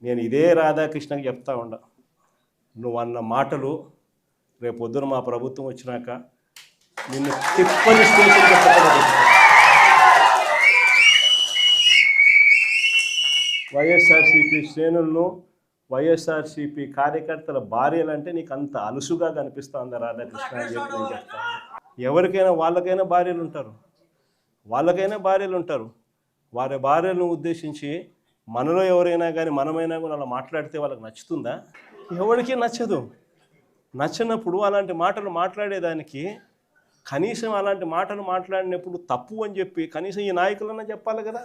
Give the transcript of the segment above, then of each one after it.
నేను ఇదే రాధాకృష్ణకి చెప్తా ఉండ, నువ్వు అన్న మాటలు రేపొద్దున మా ప్రభుత్వం వచ్చినాక నిన్ను తిప్పని స్టేషన్ వైఎస్ఆర్సీపీ శ్రేణులను వైఎస్ఆర్సీపీ కార్యకర్తల భార్యలంటే నీకు అంత అలుసుగా కనిపిస్తుందా రాధాకృష్ణ అని చెప్పి నేను చెప్తాను. ఎవరికైనా వాళ్ళకైనా భార్యలు ఉంటారు, వారి భార్యలను ఉద్దేశించి మనలో ఎవరైనా కానీ మనమైనా కూడా అలా మాట్లాడితే వాళ్ళకి నచ్చుతుందా? ఎవరికి నచ్చదు. నచ్చినప్పుడు అలాంటి మాటలు మాట్లాడేదానికి కనీసం అలాంటి మాటలు మాట్లాడినప్పుడు తప్పు అని చెప్పి కనీసం ఈ నాయకులన్నా చెప్పాలి కదా.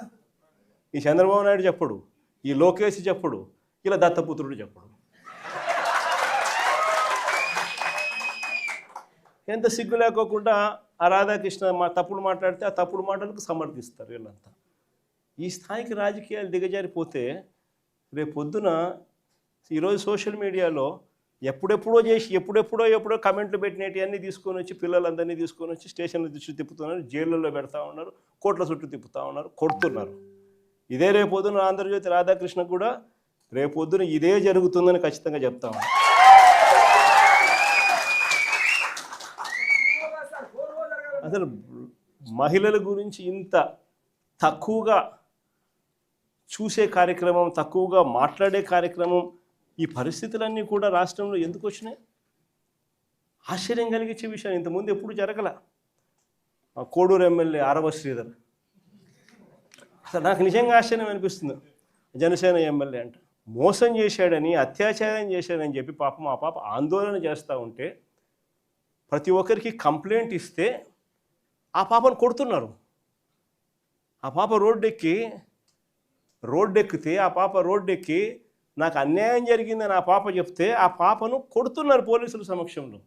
ఈ చంద్రబాబు నాయుడు చెప్పడు, ఈ లోకేష్ చెప్పడు, ఇలా దత్తపుత్రుడు చెప్పడు. ఎంత సిగ్గు లేకోకుండా ఆ రాధాకృష్ణ తప్పుడు మాట్లాడితే ఆ తప్పుడు మాటలకు సమర్థిస్తారు వీళ్ళంతా. ఈ స్థాయికి రాజకీయాలు దిగజారిపోతే రేపొద్దున ఈరోజు సోషల్ మీడియాలో ఎప్పుడెప్పుడో కమెంట్లు పెట్టినవి అన్నీ తీసుకొని వచ్చి పిల్లలందరినీ తీసుకొని వచ్చి స్టేషన్ల చుట్టూ తిప్పుతున్నారు, జైళ్ళల్లో పెడతా ఉన్నారు, కోట్ల చుట్టూ తిప్పుతూ ఉన్నారు, కొడుతున్నారు. ఇదే రేపొద్దున ఆంధ్రజ్యోతి రాధాకృష్ణ కూడా రేపొద్దున ఇదే జరుగుతుందని ఖచ్చితంగా చెప్తా ఉన్నాను. అసలు మహిళల గురించి ఇంత తక్కువగా చూసే కార్యక్రమం, తక్కువగా మాట్లాడే కార్యక్రమం, ఈ పరిస్థితులన్నీ కూడా రాష్ట్రంలో ఎందుకు వచ్చినాయి? ఆశ్చర్యం కలిగించే విషయం. ఇంతకుముందు ఎప్పుడు జరగల. కోడూరు ఎమ్మెల్యే ఆరవ శ్రీధర్, అసలు నాకు నిజంగా ఆశ్చర్యం అనిపిస్తుంది. జనసేన ఎమ్మెల్యే అంట మోసం చేశాడని, అత్యాచారం చేశాడని చెప్పి పాపం ఆ పాప ఆందోళన చేస్తూ ఉంటే ప్రతి ఒక్కరికి కంప్లైంట్ ఇస్తే ఆ పాపను కొడుతున్నారు. ఆ పాప రోడ్డెక్కితే ఆ పాప రోడ్డెక్కి నాకు అన్యాయం జరిగిందని ఆ పాప చెప్తే ఆ పాపను కొడుతున్నారు పోలీసుల సమక్షంలో.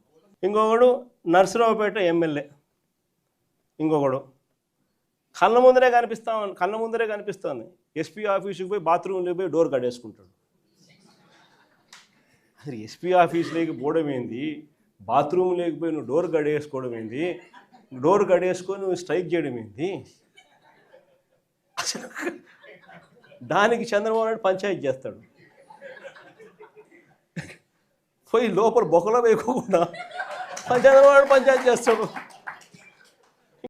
ఇంకొకడు నర్సరావుపేట ఎమ్మెల్యే, ఇంకొకడు కళ్ళ ముందరే కనిపిస్తుంది ఎస్పీ ఆఫీసుకి పోయి బాత్రూంలోకి పోయి డోర్ కట్టేసుకుంటాడు. అసలు ఎస్పీ ఆఫీసులోకి పోవడం ఏంది, బాత్రూమ్ లేకపోయి నువ్వు డోర్ గడేసుకోవడం ఏంది, డోర్ గడేసుకొని నువ్వు స్ట్రైక్ చేయడం ఏంది? అసలు దానికి చంద్రబాబు నాయుడు పంచాయతీ చేస్తాడు. పోయి లోపల బొక్కలో వేయకుండా చంద్రబాబు నాయుడు పంచాయతీ చేస్తాడు.